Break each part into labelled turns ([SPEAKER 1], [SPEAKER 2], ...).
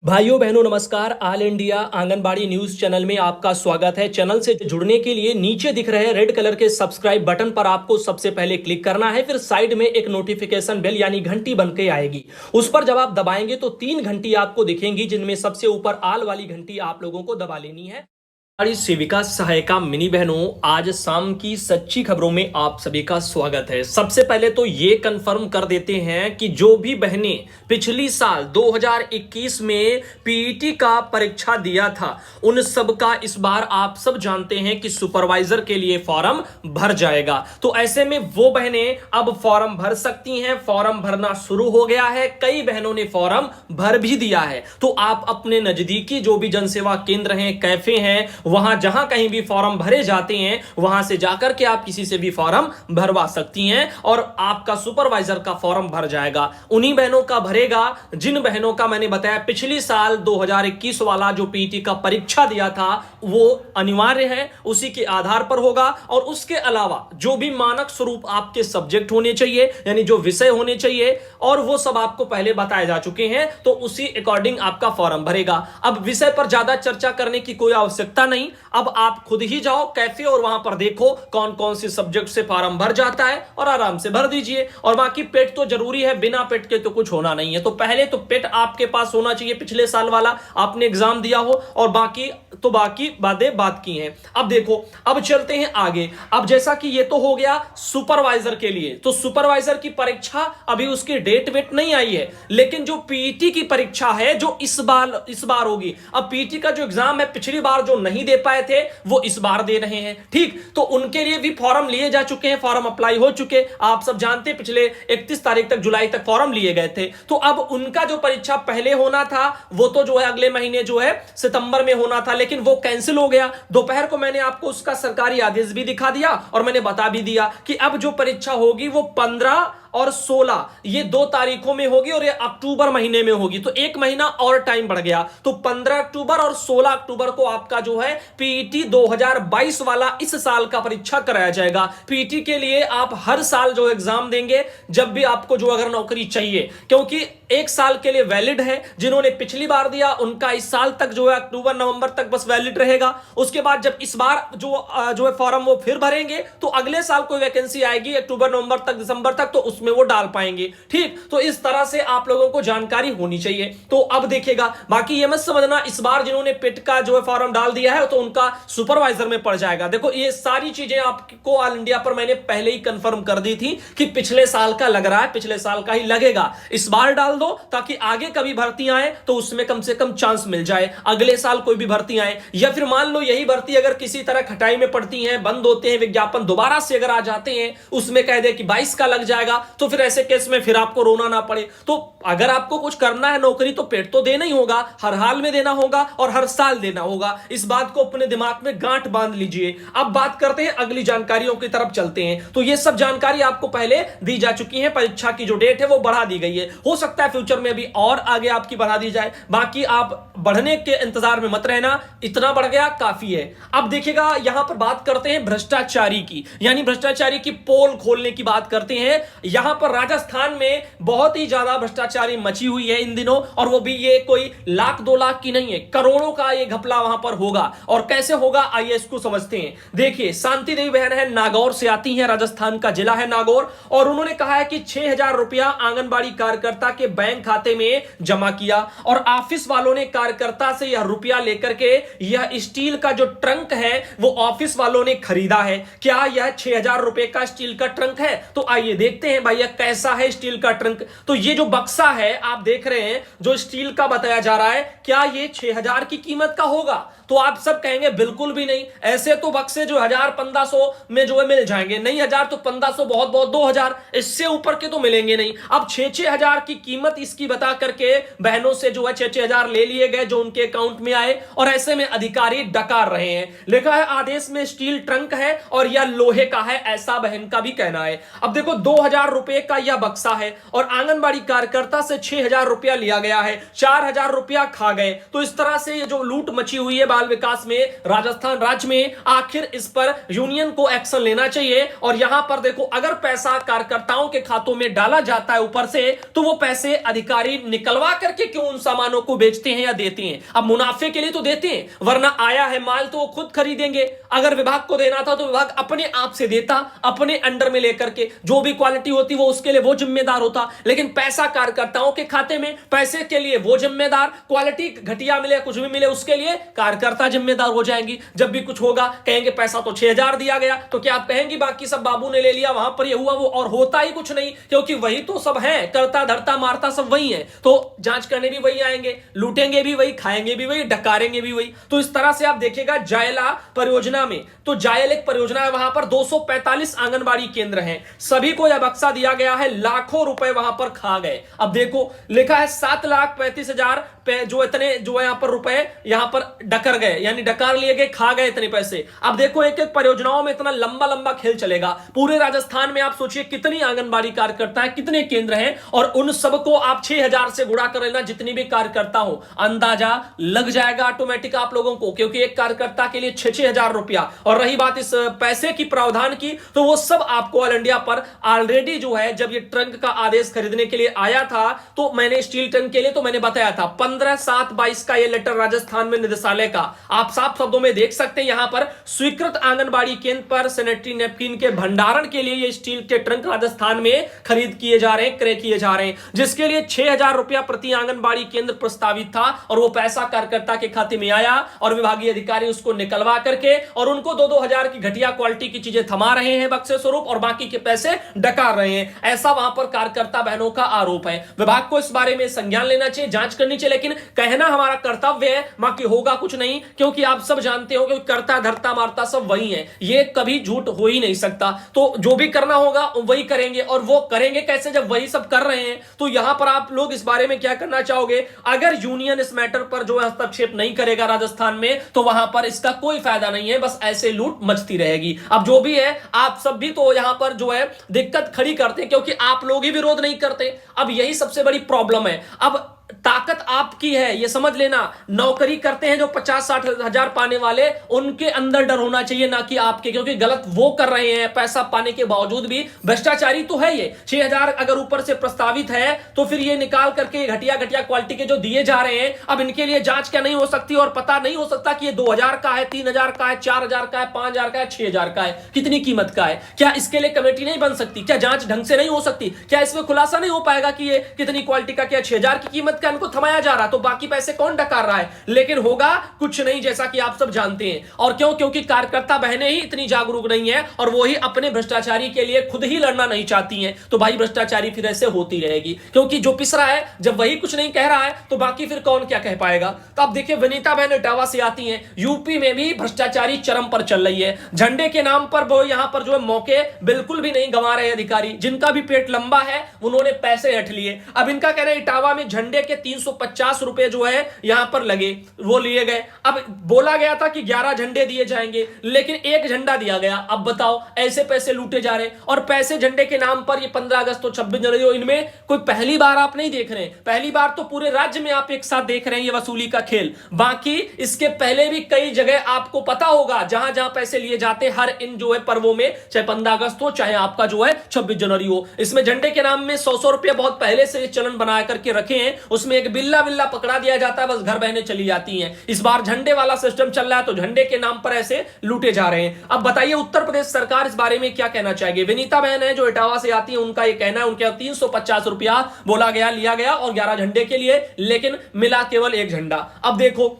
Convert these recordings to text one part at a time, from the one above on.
[SPEAKER 1] भाइयों बहनों नमस्कार। All India anganwadi news channel में आपका स्वागत है। चैनल से जुड़ने के लिए नीचे दिख रहे रेड कलर के सब्सक्राइब बटन पर आपको सबसे पहले क्लिक करना है। फिर साइड में एक नोटिफिकेशन बेल यानी घंटी बन के आएगी, उस पर जब आप दबाएंगे तो 3 घंटी आपको दिखेंगी, जिनमें सबसे ऊपर ऑल वाली घंटी आप लोगों को दबा लेनी है। हमारी सेविका सहायिका मिनी बहनों, आज शाम की सच्ची खबरों में आप सभी का स्वागत है। सबसे पहले तो ये कंफर्म कर देते हैं कि जो भी बहनें पिछली साल 2021 में पीईटी का परीक्षा दिया था, उन सब का इस बार आप सब जानते हैं कि सुपरवाइजर के लिए फॉर्म भर जाएगा। तो ऐसे में वो बहनें अब फॉर्म भर सकती हैं। फॉर्म भरना शुरू हो गया है, कई बहनों ने फॉर्म भर भी दिया है। तो आप अपने नजदीकी जो भी जनसेवा केंद्र हैं, कैफे हैं, वहां जहां कहीं भी फॉर्म भरे जाते हैं, वहां से जाकर के आप किसी से भी फॉर्म भरवा सकती हैं और आपका सुपरवाइजर का फॉर्म भर जाएगा। उन्हीं बहनों का भरेगा जिन बहनों का मैंने बताया पिछली साल 2021 वाला जो पीटी का परीक्षा दिया था वो अनिवार्य है, उसी के आधार पर होगा। और उसके अलावा जो भी मानक स्वरूप आपके सब्जेक्ट होने चाहिए, यानी जो विषय होने चाहिए, और वो सब आपको पहले बताए जा चुके हैं, तो उसी अकॉर्डिंग आपका फॉर्म भरेगा। अब विषय पर ज्यादा चर्चा करने की कोई आवश्यकता नहीं। अब आप खुद ही जाओ कैफे और वहां पर देखो कौन कौन से सब्जेक्ट से फॉर्म भर जाता है और आराम से भर दीजिए। और बाकी पेट तो जरूरी है, बिना पेट के तो कुछ होना नहीं है। तो पहले तो पेट आपके पास होना चाहिए, पिछले साल वाला आपने एग्जाम दिया हो, और बाकी बातें बात की हैं। अब देखो, अब चलते हैं आगे। अब जैसा कि ये तो हो गया सुपरवाइजर के लिए, तो सुपरवाइजर की परीक्षा अभी उसकी डेट वेट नहीं आई है, लेकिन जो पीटी की परीक्षा है जो इस बार होगी। अब पीटी का जो एग्जाम है पिछली बार जो नहीं दे पाए थे वो इस बार दे रहे हैं, ठीक। तो उनके लिए भी फॉर्म लिए जा चुके हैं, फॉर्म अप्लाई हो चुके। आप सब जानते हैं पिछले 31 तारीख तक, जुलाई तक फॉर्म लिए गए थे। तो अब उनका जो परीक्षा पहले होना था वो तो जो है अगले महीने जो है सितंबर में होना था, लेकिन वो कैंसिल हो गया। दोपहर को मैंने आपको उसका सरकारी आदेश भी दिखा दिया और मैंने बता भी दिया कि अब जो परीक्षा होगी वो 15 और 16 ये 2 तारीखों में होगी और ये अक्टूबर महीने में होगी। तो 1 महीना और टाइम बढ़ गया। तो 15 अक्टूबर और 16 अक्टूबर को आपका जो है पीईटी 2022 वाला इस साल का परीक्षा कराया जाएगा। पीईटी के लिए आप हर साल जो एग्जाम देंगे जब भी आपको जो अगर नौकरी चाहिए, क्योंकि 1 साल के लिए वैलिड है। जिन्होंने पिछली बार दिया उनका इस साल तक जो है अक्टूबर नवंबर तक बस वैलिड रहेगा। उसके बाद जब इस बार जो है फॉर्म वो फिर भरेंगे तो अगले साल कोई वैकेंसी आएगी अक्टूबर नवंबर तक दिसंबर तक, तो उसमें वो डाल पाएंगे, ठीक। तो इस तरह से आप लोगों को जानकारी होनी चाहिए। तो अब देखिएगा, बाकी ये मत समझना इस बार जिन्होंने पेट का जो है फॉर्म डाल दिया है तो उनका सुपरवाइजर में पड़ जाएगा। देखो ये सारी चीजें आपको ऑल इंडिया पर मैंने पहले ही कंफर्म कर दी थी कि पिछले साल का लग रहा है, पिछले साल का ही लगेगा। इस बार डाल दो ताकि आगे कभी भर्ती आए तो उसमें कम से कम चांस मिल जाए, अगले साल कोई भी भर्ती आए। या फिर मान लो यही भर्ती अगर किसी तरह खटाई में पड़ती है, बंद होते हैं विज्ञापन, दोबारा से अगर आ जाते हैं, उसमें कह दे कि 22 का लग जाएगा, तो फिर ऐसे केस में फिर आपको रोना ना पड़े। तो अगर आपको कुछ करना है नौकरी तो पेट तो देना ही होगा, हर हाल में देना होगा और हर साल देना होगा। इस बात को अपने दिमाग में गांठ बांध लीजिए। अब बात करते हैं अगली जानकारियों की तरफ चलते हैं। तो ये सब जानकारी आपको पहले दी जा चुकी है। परीक्षा की जो डेट है वो बढ़ा दी गई है, हो सकता है फ्यूचर में भी और आगे आपकी बढ़ा दी जाए। बाकी आप बढ़ने के इंतजार में मत रहना, इतना बढ़ गया काफी है। अब देखिएगा, यहां पर बात करते हैं भ्रष्टाचारी की, यानी भ्रष्टाचारी की पोल खोलने की बात करते हैं। यहां पर राजस्थान में बहुत ही ज्यादा भ्रष्टाचारी मची हुई है इन दिनों, और वो भी ये कोई लाख 2 लाख की नहीं है, करोड़ों का ये घपला वहां पर होगा। और कैसे होगा आइए इसको समझते हैं। देखिए, शांति देवी बहन है, नागौर से आती है, राजस्थान का जिला है नागौर, और उन्होंने कहा है कि 6000 रुपया आंगनबाड़ी कार्यकर्ता के बैंक खाते में जमा किया और ऑफिस वालों ने कार्यकर्ता से यह रुपया लेकर के यह स्टील का जो ट्रंक है वो ऑफिस वालों ने खरीदा है। क्या यह 6000 रुपए का स्टील का ट्रंक है? तो आइए देखते हैं भाई यह कैसा है स्टील का ट्रंक। तो ये जो बक्सा है आप देख रहे हैं जो स्टील का बताया जा रहा है, क्या ये 6000 की कीमत का होगा? तो आप सब कहेंगे बिल्कुल भी नहीं, ऐसे तो बक्से जो 1000-1500 में जो है मिल जाएंगे। नहीं 1000 तो 1500, बहुत बहुत 2000, इससे ऊपर के तो मिलेंगे नहीं। अब 6-6 हजार की कीमत इसकी बता करके बहनों से जो है 6-6 हजार ले लिए गए जो उनके अकाउंट में आए, और ऐसे में अधिकारी डकार रहे हैं। लिखा है आदेश में स्टील ट्रंक है और यह लोहे का है, ऐसा बहन का भी कहना है। अब देखो 2000 रुपए का यह बक्सा है और आंगनबाड़ी कार्यकर्ता से 6,000 रुपया लिया गया है, 4,000 रुपया खा गए। तो इस तरह से ये जो लूट मची हुई है बाल विकास में राजस्थान राज्य में, आखिर इस पर यूनियन को एक्शन लेना चाहिए। और यहां पर देखो, अगर पैसा कार्यकर्ताओं के खातों में डाला जाता है ऊपर से, तो वो पैसे अधिकारी निकलवा करके क्यों उन सामानों को बेचते हैं या देते हैं? अब मुनाफे के लिए तो देते हैं, वरना आया है माल तो वो खुद खरीदेंगे। अगर विभाग को देना था तो विभाग अपने आप से देता, अपने अंडर में लेकर के, जो भी क्वालिटी होती वो उसके लिए वो जिम्मेदार होता। लेकिन पैसा कार्यकर्ताओं के खाते में, पैसे के लिए वो जिम्मेदार, क्वालिटी घटिया मिले कुछ भी मिले उसके लिए कार्यकर्ता जिम्मेदार हो जाएंगी। जब भी कुछ होगा कहेंगे पैसा तो 6,000 दिया गया, तो क्या आप कहेंगी बाकी सब बाबू ने ले लिया, वहां पर ये हुआ वो, और होता ही कुछ नहीं, क्योंकि वही तो सब है, करता धरता मारता सब वही है। तो जांच करने भी वही आएंगे, लूटेंगे भी वही, खाएंगे भी वही, डकारेंगे भी वही। तो इस तरह से आप देखिएगा जायला परियोजना में, तो जायल एक परियोजना है, वहां पर 245 आंगनबाड़ी केंद्र हैं, सभी को यह बक्सा दिया गया है, लाखों रुपए वहां पर खा गए। अब देखो लिखा है 7,35,000 जो इतने जो यहां पर रुपए यहां पर डकर गए, यानी डकार लिए गए, खा गए इतने पैसे। अब देखो एक एक परियोजनाओं में इतना लंबा लंबा खेल चलेगा। पूरे राजस्थान में आप सोचिए कितनी आंगनबाड़ी कार्यकर्ता है, कितने केंद्र हैं, और उन सबको आप 6,000 से गुणा कर लेना, जितनी भी कार्यकर्ता हो, अंदाजा लग जाएगा ऑटोमेटिक आप लोगों को, क्योंकि एक कार्यकर्ता के लिए 6,000 रुपया। और रही बात इस पैसे की प्रावधान की, तो वो सब आपको ऑल इंडिया पर ऑलरेडी जो है, जब ये ट्रंक का आदेश खरीदने के लिए आया था, तो मैंने स्टील ट्रंक के लिए तो मैंने बताया था 15/7/22 का ये लेटर राजस्थान में निदेशालय का, आप साफ शब्दों में देख सकते हैं। यहां पर स्वीकृत आंगनबाड़ी केंद्र पर सैनिटरी नैपकिन के भंडारण के लिए ये स्टील के ट्रंक राजस्थान में खरीद किए जा रहे हैं, क्रय किए जा रहे हैं, जिसके लिए 6,000 रुपया प्रति आंगनबाड़ी केंद्र प्रस्तावित था। और वो पैसा कार्यकर्ता के खाते में आया और विभागीय अधिकारी उसको निकलवा करके और उनको 2-2 हजार की घटिया क्वालिटी की चीजें थमा रहे हैं बक्से स्वरूप, और बाकी के पैसे डकार रहे हैं। ऐसा वहां पर कार्यकर्ता बहनों का आरोप है। विभाग को इस बारे में संज्ञान लेना चाहिए, जांच करनी चाहिए, लेकिन कहना हमारा कर्तव्य है, बाकी होगा कुछ नहीं, क्योंकि आप सब जानते हो कि करता धरता मारता सब वही है, ये कभी झूठ हो ही नहीं सकता। तो जो भी करना होगा वही करेंगे, और वो करेंगे कैसे जब वही सब कर रहे हैं? तो यहां पर आप लोग इस बारे में क्या करना चाहोगे? अगर यूनियन इस मैटर पर जो हस्तक्षेप नहीं करेगा राजस्थान में, तो वहां पर इसका कोई फायदा नहीं है, बस ऐसे लूट मचती रहेगी। अब जो भी है, आप सब भी तो यहां पर जो है दिक्कत खड़ी करते हैं, क्योंकि आप लोग ही विरोध नहीं करते। अब यही सबसे बड़ी प्रॉब्लम है। अब ताकत आपकी है, ये समझ लेना। नौकरी करते हैं जो 50-60 हजार पाने वाले, उनके अंदर डर होना चाहिए, ना कि आपके, क्योंकि गलत वो कर रहे हैं पैसा पाने के बावजूद भी। भ्रष्टाचारी तो है ये। 6,000 अगर ऊपर से प्रस्तावित है, तो फिर ये निकाल करके घटिया घटिया क्वालिटी के जो दिए जा रहे हैं, अब इनके लिए जांच क्या नहीं हो सकती, और पता नहीं हो सकता कि ये 2,000 का है, 3,000 का है, 4,000 का है, 5,000 का है, 6,000 का है, कितनी कीमत का है? क्या इसके लिए कमेटी नहीं बन सकती? क्या जांच ढंग से नहीं हो सकती? क्या इसमें खुलासा नहीं हो पाएगा कि ये कितनी क्वालिटी का, क्या 6,000 की कीमत का इनको थमाया जा रहा, तो बाकी पैसे कौन डकार रहा है? लेकिन होगा कुछ नहीं, जैसा कि आप सब जानते हैं। और क्यों? क्योंकि कार्यकर्ता बहनें ही इतनी जागरूक नहीं है, और वो ही अपने भ्रष्टाचारी के लिए खुद ही लड़ना नहीं चाहती हैं। तो भाई भ्रष्टाचारी फिर ऐसे होती रहेगी, क्योंकि जो पिस रहा है, जब वही कुछ नहीं कह रहा है, तो बाकी फिर कौन क्या कह पाएगा? तो आप देखिए, विनीता बहन इटावा से आती हैं, यूपी में भी भ्रष्टाचारी चरम पर चल रही है। झंडे के नाम पर वो यहां पर जो है मौके बिल्कुल भी नहीं गंवा रहे अधिकारी, जिनका भी पेट लंबा है उन्होंने पैसे हट लिए। अब इनका कहना है इटावा में झंडे के 350 रुपए जो है यहां पर लगे, वो लिए गए। अब बोला गया था कि 11 झंडे दिए जाएंगे, लेकिन एक झंडा दिया गया। अब बताओ, ऐसे पैसे लूटे जा रहे। और पैसे झंडे के नाम पर, ये 15 अगस्त तो 26 जनवरी, इनमें कोई पहली बार आप नहीं देख रहे हैं, पहली बार तो पूरे राज्य में आप एक साथ देख रहे हैं ये वसूली का खेल। बाकी इसके पहले भी कई जगह आपको पता होगा जहां जहां पैसे लिए जाते, हर इन जो है पर्वों में, चाहे 15 अगस्त हो, चाहे आपका जो है 26 जनवरी हो, इसमें झंडे के नाम में 100-100 रुपया बहुत पहले से चलन बना करके रखे हैं। उसमें एक बिल्ला बिल्ला पकड़ा दिया जाता है, बस घर बहने चली जाती हैं। इस बार झंडे वाला सिस्टम चल रहा है, तो झंडे के नाम पर ऐसे लूटे जा रहे हैं। अब बताइए उत्तर प्रदेश सरकार इस बारे में क्या कहना चाहेगी? विनीता बहन है जो इटावा से आती है, उनका यह कहना है, उनके 350 रुपया बोला गया, लिया गया, और 11 झंडे के लिए, लेकिन मिला केवल एक झंडा। अब देखो,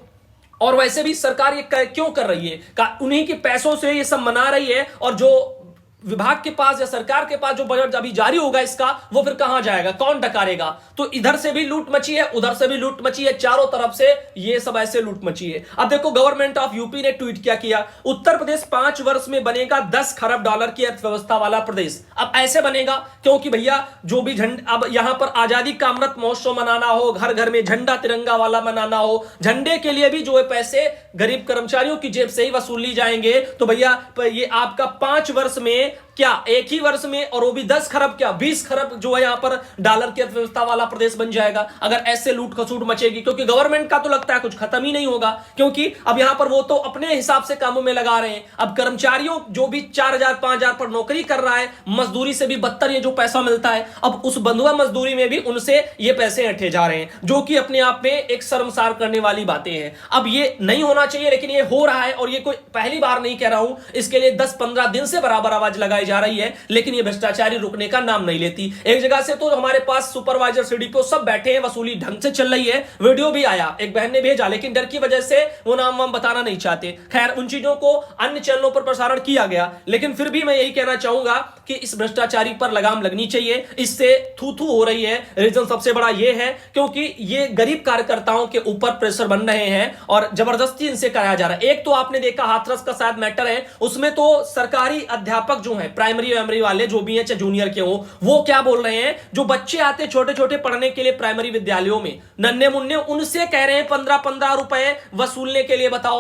[SPEAKER 1] और वैसे भी सरकार ये क्यों कर रही है? उन्हीं के पैसों से ये सब मना रही है, और जो विभाग के पास या सरकार के पास जो बजट अभी जारी होगा इसका, वो फिर कहां जाएगा? कौन डकारेगा? तो इधर से भी लूट मची है, उधर से भी लूट मची है, चारों तरफ से ये सब ऐसे लूट मची है। अब देखो, गवर्नमेंट ऑफ यूपी ने ट्वीट क्या किया? उत्तर प्रदेश 5 वर्ष में बनेगा 10 खरब डॉलर की अर्थव्यवस्था वाला प्रदेश। अब ऐसे बनेगा क्योंकि भैया जो भी अब यहां पर आजादी का अमृत महोत्सव मनाना हो, घर घर में झंडा तिरंगा वाला मनाना हो, झंडे के लिए भी जो है पैसे गरीब कर्मचारियों की जेब से ही वसूल ली जाएंगे। तो भैया ये आपका 5 वर्ष में क्या एक ही वर्ष में, और वो भी 10 खरब क्या 20 खरब जो है यहां पर डॉलर की अर्थव्यवस्था वाला प्रदेश बन जाएगा अगर ऐसे लूट खसूट मचेगी। क्योंकि गवर्नमेंट का तो लगता है कुछ खत्म ही नहीं होगा, क्योंकि अब यहां पर वो तो अपने हिसाब से कामों में लगा रहे हैं। अब कर्मचारियों जो भी 4,000 5,000 पर नौकरी कर रहा है, मजदूरी से भी बदतर ये जो पैसा मिलता है, अब उस बंधुआ मजदूरी में भी उनसे ये पैसे ऐंठे जा रहे हैं, जो कि अपने आप में एक शर्मसार करने वाली बातें हैं। अब ये नहीं होना चाहिए, लेकिन ये हो रहा है, और ये कोई पहली बार नहीं कह रहा हूं, इसके लिए 10-15 दिन से बराबर आवाज लगाई जा रही है, लेकिन ये भ्रष्टाचारी रुकने का नाम नहीं लेती। एक जगह से तो हमारे पास सुपरवाइजर सीडीपीओ सब बैठे हैं, वसूली ढंग से चल रही है, वीडियो भी आया, एक बहन ने भेजा, लेकिन डर की वजह से वो नाम वाम बताना नहीं चाहते। खैर, उन चीजों को अन्य चैनलों पर प्रसारण किया गया, लेकिन फिर भी मैं यही कहना चाहूंगा कि इस भ्रष्टाचारी पर लगाम लगनी चाहिए। इससे थू थू हो रही है। रीजन सबसे बड़ा ये है क्योंकि ये गरीब कार्यकर्ताओं के ऊपर प्रेशर बन रहे हैं और जबरदस्ती इनसे कराया जा रहा है। एक तो आपने देखा हाथरस का शायद मैटर है, उसमें तो सरकारी अध्यापक जो हैं, प्राइमरी वैमरी वाले जो भी हैं, चाहे जूनियर के हो, वो क्या बोल रहे हैं, जो बच्चे आते छोटे छोटे पढ़ने के लिए प्राइमरी विद्यालयों में, नन्हे मुन्ने, उनसे कह रहे हैं 15-15 रुपए वसूलने के लिए बता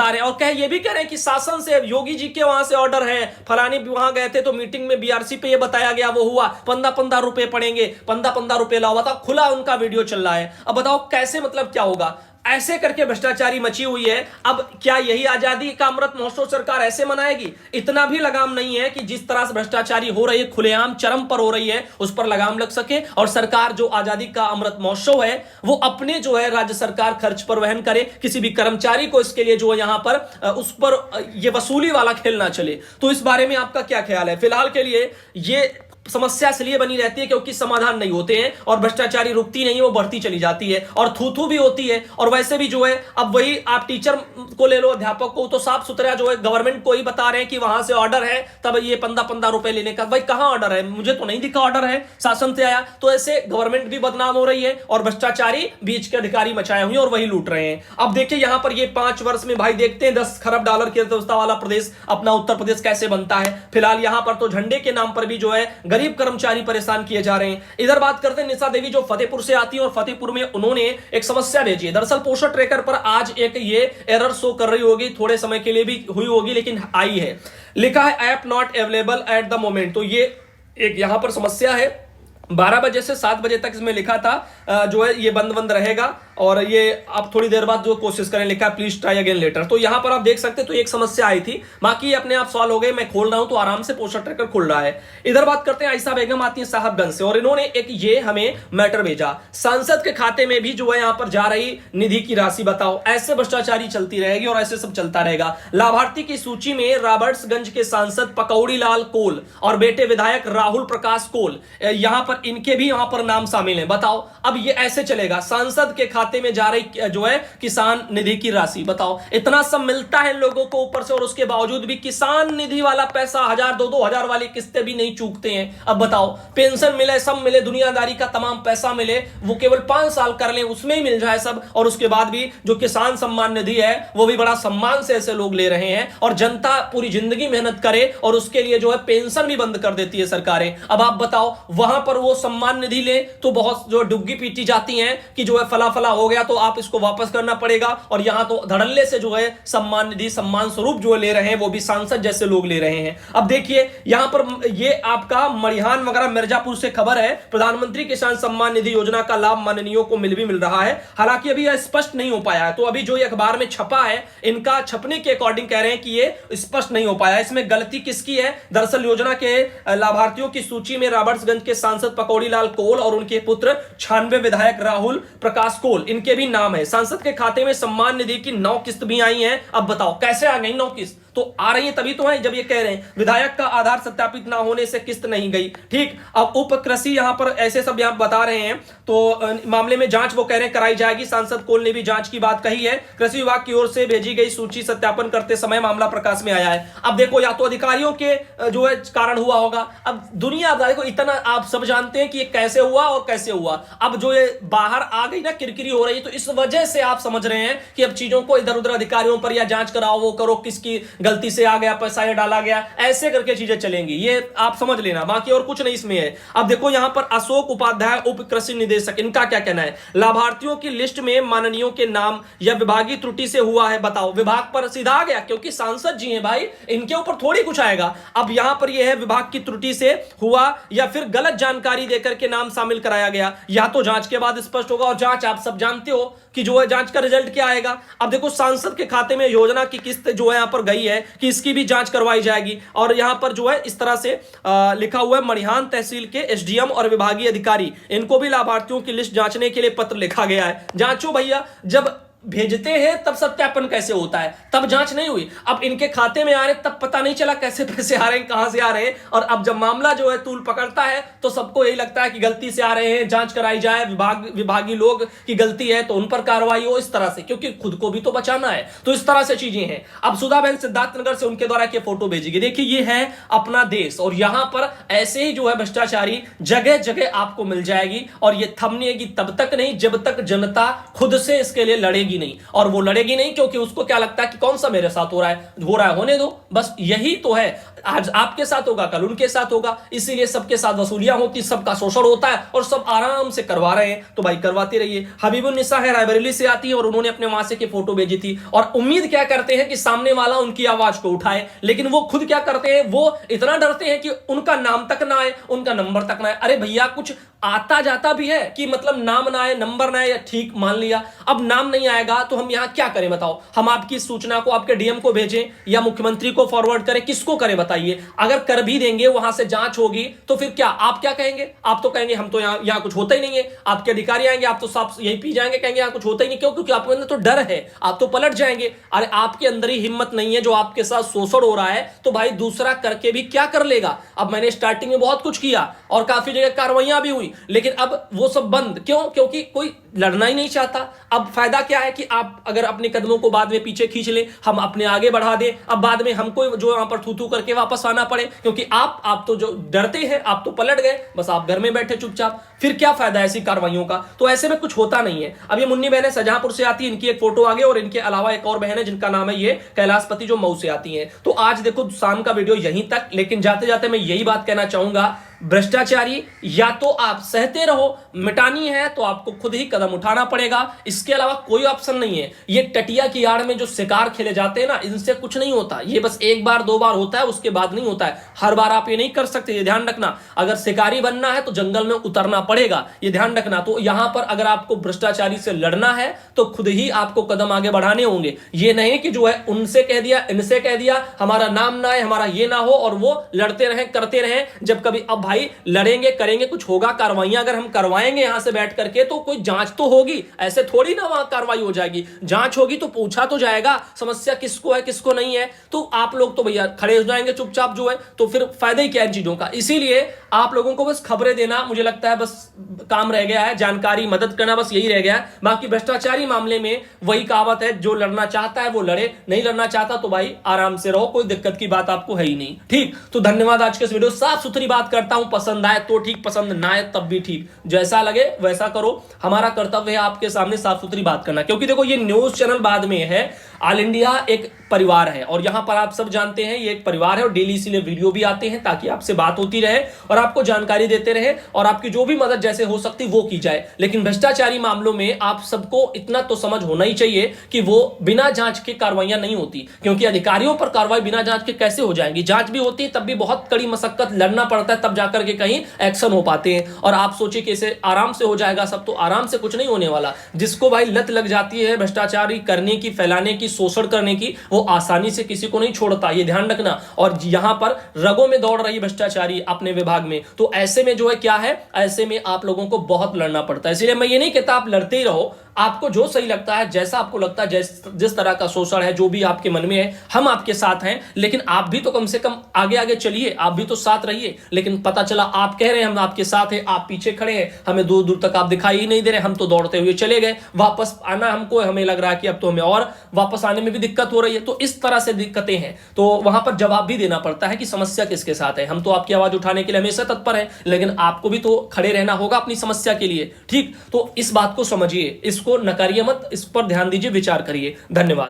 [SPEAKER 1] रहे हैं। और ये भी कह रहे हैं कि शासन से, योगी जी के वहां से ऑर्डर है, फलानी वहां गए थे तो मीटिंग में बीआरसी पे ये बताया गया, वो हुआ, 15-15 रुपए पड़ेंगे, 15-15 रुपए लाओ। बताओ, खुला उनका वीडियो चल रहा है। अब बताओ कैसे, मतलब क्या होगा? ऐसे करके भ्रष्टाचारी मची हुई है। अब क्या यही आजादी का अमृत महोत्सव सरकार ऐसे मनाएगी? इतना भी लगाम नहीं है कि जिस तरह से भ्रष्टाचारी हो रही है, खुलेआम चरम पर हो रही है, उस पर लगाम लग सके और सरकार जो आजादी का अमृत महोत्सव है वो अपने जो है राज्य सरकार खर्च पर वहन करे, किसी भी कर्मचारी को इसके लिए जो है यहां पर उस पर ये वसूली वाला खेल ना चले। तो इस बारे में आपका क्या ख्याल है? फिलहाल के लिए ये समस्या इसलिए बनी रहती है क्योंकि समाधान नहीं होते हैं और भ्रष्टाचारी रुकती नहीं है, वो बढ़ती चली जाती है और थू भी होती है। और वैसे भी जो है, अब वही आप टीचर को ले लो, अध्यापक को, तो साफ सुथरा जो है गवर्नमेंट को ही बता रहे हैं कि वहां से ऑर्डर है, तब ये 15-15 रुपए लेने का। भाई कहां ऑर्डर है? मुझे तो नहीं दिखा ऑर्डर है, शासन से आया। तो ऐसे गवर्नमेंट भी बदनाम हो रही है और भ्रष्टाचारी बीच के अधिकारी मचाए हुए और वही लूट रहे हैं। अब देखिए यहां पर ये 5 वर्ष में भाई देखते हैं 10 खरब डॉलर की अर्थव्यवस्था वाला प्रदेश अपना उत्तर प्रदेश कैसे बनता है। फिलहाल यहां पर तो झंडे के नाम पर भी जो है गरीब कर्मचारी परेशान किए जा रहे हैं। इधर बात करते हैं निशा देवी जो फतेहपुर से आती है और फतेहपुर में उन्होंने एक समस्या भेजी है। दरअसल पोषण ट्रैकर पर आज एक ये एरर शो कर रही होगी, थोड़े समय के लिए भी हुई होगी लेकिन आई है। लिखा है app not available at the moment. तो ये एक यहां पर समस्या है। 12 बजे से 7 बजे तक इसमें लिखा था जो है ये बंद रहेगा और ये आप थोड़ी देर बाद जो कोशिश करें, लिखा है प्लीज ट्राई अगेन लेटर। तो यहां पर आप देख सकते हैं तो एक समस्या आई थी, बाकी अपने आप सॉल्व हो गए। मैं खोल रहा हूं तो आराम से पोस्टर ट्रैकर खुल रहा है। इधर बात करते हैं आयशा बेगम आती है साहबगंज से और इन्होंने एक ये हमें मैटर भेजा, सांसद के खाते में भी जो है यहां पर जा रही निधि की राशि। बताओ, ऐसे भ्रष्टाचारी चलती रहेगी और ऐसे सब चलता रहेगा। लाभार्थी की सूची में रॉबर्ट्सगंज के सांसद पकौड़ी लाल कोल और बेटे विधायक राहुल प्रकाश कोल, यहां पर इनके भी यहां पर नाम शामिल हैं। बताओ, अब ये ऐसे चलेगा? सांसद के खाते में जा रही जो है किसान निधि की राशि। बताओ, इतना सब मिलता है लोगों को ऊपर से और उसके बावजूद भी किसान निधि वाला पैसा 1000 2-2 हजार वाली किस्तें भी नहीं चूकते हैं। अब बताओ, पेंशन मिले, सब मिले, दुनियादारी का तमाम पैसा मिले, वो केवल 5 साल कर ले उसमें ही मिल जाए सब, और उसके बाद भी जो किसान सम्मान निधि है वो भी बड़ा सम्मान से ऐसे लोग ले रहे हैं और जनता पूरी जिंदगी मेहनत करे और उसके लिए जो है पेंशन भी बंद कर देती है सरकारें। अब आप बताओ, वहां पर वो सम्मान निधि ले तो बहुत जो डुग्गी पीटी जाती हैं कि जो है फला फला हो गया तो आप इसको वापस करना पड़ेगा, और यहां तो धड़ल्ले से जो है सम्मान निधि सम्मान स्वरूप जो ले रहे हैं वो भी सांसद जैसे लोग ले रहे हैं। अब देखिए यहां पर ये आपका मरिहान वगैरह मिर्जापुर से खबर है, प्रधानमंत्री किसान सम्मान निधि योजना का लाभ माननीयों को मिल रहा है। हालांकि अभी यह स्पष्ट नहीं हो पाया है, तो अभी जो ये अखबार में छपा है इनका छपने के अकॉर्डिंग कह रहे हैं कि ये स्पष्ट नहीं हो पाया। इसमें गलती किसकी है? दरअसल योजना के लाभार्थियों की सूची में रॉबर्ट्सगंज के सांसद पकौड़ी लाल कोल और उनके पुत्र 96 विधायक राहुल प्रकाश कोल, इनके भी नाम है। सांसद के खाते में सम्मान निधि की 9 किस्त भी आई हैं। अब बताओ कैसे आ गई 9 किस्त? तो आ रही है तभी तो है जब ये कह रहे हैं विधायक का आधार सत्यापित ना होने से किस्त नहीं गई। ठीक, अब उप कृषि यहां पर ऐसे सब यहां बता रहे हैं, तो मामले में जांच वो कह रहे हैं कराई जाएगी। सांसद कोल ने भी जांच की बात कही है। कृषि विभाग की ओर से भेजी गई सूची सत्यापन करते समय मामला प्रकाश में आया है। अब देखो, या तो अधिकारियों के जो है कारण हुआ होगा। अब दुनिया देखो, इतना आप सब जानते हैं कि ये कैसे हुआ और कैसे हुआ। अब जो ये बाहर आ गई ना, किरकिरी हो रही है, तो इस वजह से आप समझ रहे हैं कि अब चीजों को इधर उधर अधिकारियों पर या जांच कराओ, वो करो, किसकी गलती से आ गया पैसा, ये डाला गया, ऐसे करके चीजें चलेंगी, ये आप समझ लेना, बाकी और कुछ नहीं इसमें है। अब देखो यहां पर अशोक उपाध्याय उप कृषि निदेशक, इनका क्या कहना है, लाभार्थियों की लिस्ट में माननीयों के नाम या विभागीय त्रुटि से हुआ है, बताओ। विभाग पर सीधा आ गया, क्योंकि सांसद जी हैं भाई, इनके ऊपर थोड़ी कुछ आएगा। अब यहां पर यह है विभाग की त्रुटि से हुआ या फिर गलत जानकारी देकर के नाम शामिल कराया गया, या तो जांच के बाद स्पष्ट होगा, और जांच आप सब जानते हो कि जो है जांच का रिजल्ट क्या आएगा। अब देखो सांसद के खाते में योजना की किस्त जो है यहां पर गई है कि इसकी भी जांच करवाई जाएगी, और यहां पर जो है इस तरह से लिखा हुआ है, मड़िहान तहसील के एसडीएम और विभागीय अधिकारी, इनको भी लाभार्थियों की लिस्ट जांचने के लिए पत्र लिखा गया है। जांचो भैया, जब भेजते हैं तब सत्यापन कैसे होता है, तब जांच नहीं हुई। अब इनके खाते में आ रहे तब पता नहीं चला कैसे पैसे आ रहे हैं, कहां से आ रहे हैं, और अब जब मामला जो है तूल पकड़ता है तो सबको यही लगता है कि गलती से आ रहे हैं, जांच कराई जाए, विभागीय लोग की गलती है तो उन पर कार्रवाई हो, इस तरह से, क्योंकि खुद को भी तो बचाना है। तो इस तरह से चीजें हैं। अब सुधा बहन सिद्धार्थनगर से उनके द्वारा के फोटो भेजेगी, देखिए ये है अपना देश, और यहां पर ऐसे ही जो है भ्रष्टाचारी जगह जगह आपको मिल जाएगी, और ये थमनेगी तब तक नहीं जब तक जनता खुद से इसके लिए लड़ेगी नहीं। और वो लड़ेगी नहीं क्योंकि उसको क्या लगता है कि कौन सा मेरे साथ हो रहा है, होने दो, बस यही तो है। आज आपके साथ होगा, कल उनके साथ होगा, इसीलिए सबके साथ वसूलियां होती, सबका शोषण होता है, और सब आराम से करवा रहे हैं, तो भाई करवाते रहिए। हबीबुन्निसा है, रायबरेली से आती है, और उन्होंने अपने वहां से की फोटो भेजी थी, और उम्मीद क्या करते हैं कि सामने वाला उनकी आवाज को उठाए, लेकिन वो खुद क्या करते हैं, वो इतना डरते हैं कि उनका नाम तक ना आए, उनका नंबर तक ना आए। अरे भैया, कुछ आता जाता भी है कि मतलब नाम ना आए, नंबर ना आए, या ठीक मान लिया अब नाम नहीं आएगा तो हम यहां क्या करें बताओ। हम आपकी सूचना को आपके डीएम को भेजें या मुख्यमंत्री को फॉरवर्ड करें, किसको करें बताइए। अगर कर भी देंगे, वहां से जांच होगी तो फिर क्या, आप क्या कहेंगे, आप तो कहेंगे हम तो यहां कुछ होता ही नहीं है। आपके अधिकारी आएंगे, आप तो साफ यही पी जाएंगे, कहेंगे यहां कुछ होता ही नहीं। क्यों? क्योंकि आपके अंदर तो डर है, आप तो पलट जाएंगे। अरे आपके अंदर ही हिम्मत नहीं है, जो आपके साथ शोषण हो रहा है तो भाई दूसरा करके भी क्या कर लेगा। अब मैंने स्टार्टिंग में बहुत कुछ किया और काफी जगह कार्रवाइयां भी हुई, लेकिन अब वो सब बंद। क्यों? क्योंकि कोई लड़ना ही नहीं चाहता। अब फायदा क्या है कि आप अगर अपने कदमों को बाद में पीछे खींच ले, हम अपने आगे बढ़ा दें, अब बाद में हमको जो यहां पर थू थू करके वापस आना पड़े, क्योंकि आप तो जो डरते हैं, आप तो पलट गए, बस आप घर में बैठे चुपचाप। फिर क्या फायदा ऐसी कार्रवाइयों का। तो ऐसे में कुछ होता नहीं है। अब ये मुन्नी बहन शाहजहांपुर से आती है, इनकी एक फोटो आगे, और इनके अलावा एक और बहन है जिनका नाम है ये कैलाशपति, जो मऊ से आती है। तो आज देखो शाम का वीडियो यहीं तक, लेकिन जाते जाते मैं यही बात कहना चाहूंगा, भ्रष्टाचारी या तो आप सहते रहो, मिटानी है तो आपको खुद ही कदम उठाना पड़ेगा, इसके अलावा कोई ऑप्शन नहीं है। ये टटिया की आड़ में जो शिकार खेले जाते हैं ना, इनसे कुछ नहीं होता। ये बस एक बार दो बार होता है, उसके बाद नहीं होता है। हर बार आप ये नहीं कर सकते, ये ध्यान रखना। अगर शिकारी बनना है तो जंगल में उतरना पड़ेगा, ये ध्यान रखना। तो यहां पर अगर आपको भ्रष्टाचारी से लड़ना है तो खुद ही आपको कदम आगे बढ़ाने होंगे। ये नहीं कि जो है उनसे कह दिया, इनसे कह दिया, हमारा नाम ना है, हमारा ये ना हो, और वो लड़ते रहें, करते रहें। जब कभी अब भाई लड़ेंगे, करेंगे, कुछ होगा, कार्रवाइयां अगर हम करवाएंगे यहां से बैठ करके तो कोई जांच तो होगी। ऐसे थोड़ी ना वहां कार्रवाई हो जाएगी, जांच होगी तो पूछा तो जाएगा समस्या किसको है किसको नहीं है। तो आप लोग तो भैया खड़े हो जाएंगे चुपचाप जो है, तो फिर फायदा ही क्या इन चीजों का। इसीलिए आप लोगों को बस खबरें देना, मुझे लगता है बस काम रह गया है, जानकारी मदद करना बस यही रह गया है। बाकी भ्रष्टाचारी मामले में वही कहावत है, जो लड़ना चाहता है वो लड़े, नहीं लड़ना चाहता तो भाई आराम से रहो, कोई दिक्कत की बात आपको है ही नहीं। ठीक, तो धन्यवाद। आज के इस वीडियो साफ सुथरी बात करता हूं, पसंद आए तो ठीक, पसंद ना आए तब भी ठीक, जैसा लगे वैसा करो। हमारा कर्तव्य है आपके सामने साफ सुथरी बात करना, क्योंकि देखो ये न्यूज चैनल बाद में है, ऑल इंडिया एक परिवार है, और यहां पर आप सब जानते हैं ये एक परिवार है, और डेली इसीलिए वीडियो भी आते हैं ताकि आपसे बात होती रहे और आपको जानकारी देते रहे, और आपकी जो भी मदद जैसे हो सकती वो की जाए। लेकिन भ्रष्टाचारी मामलों में आप सबको इतना तो समझ होना ही चाहिए कि वो बिना जांच के कार्रवाइयां नहीं होती, क्योंकि अधिकारियों पर कार्रवाई बिना जांच के कैसे हो जाएंगी। जांच भी होती है तब भी बहुत कड़ी मशक्कत, लड़ना पड़ता है, तब जाकर के कहीं एक्शन हो पाते हैं। और आप सोचिए कि इसे आराम से हो जाएगा सब, तो आराम से कुछ नहीं होने वाला। जिसको भाई लत लग जाती है भ्रष्टाचारी करने की, फैलाने की, शोषण करने की, वो आसानी से किसी को नहीं छोड़ता, ये ध्यान रखना। और यहां पर रगों में दौड़ रही भ्रष्टाचारी अपने विभाग में, तो ऐसे में जो है क्या है, ऐसे में आप लोगों को बहुत लड़ना पड़ता है। इसलिए मैं ये नहीं कहता आप लड़ते ही रहो, आपको जो सही लगता है, जैसा आपको लगता है, जिस तरह का शोषण है, जो भी आपके मन में है, हम आपके साथ हैं। लेकिन आप भी तो कम से कम आगे आगे चलिए, आप भी तो साथ रहिए। लेकिन पता चला आप कह रहे हैं हम आपके साथ हैं, आप पीछे खड़े हैं, हमें दूर दूर तक आप दिखाई ही नहीं दे रहे, हम तो दौड़ते हुए चले गए। वापस आना हमको, हमें लग रहा है कि अब तो हमें और वापस आने में भी दिक्कत हो रही है। तो इस तरह से दिक्कतें हैं, तो वहां पर जवाब भी देना पड़ता है कि समस्या किसके साथ है। हम तो आपकी आवाज उठाने के लिए हमेशा तत्पर हैं, लेकिन आपको भी तो खड़े रहना होगा अपनी समस्या के लिए। ठीक, तो इस बात को समझिए, इसको नकारिए मत, इस पर ध्यान दीजिए, विचार करिए। धन्यवाद।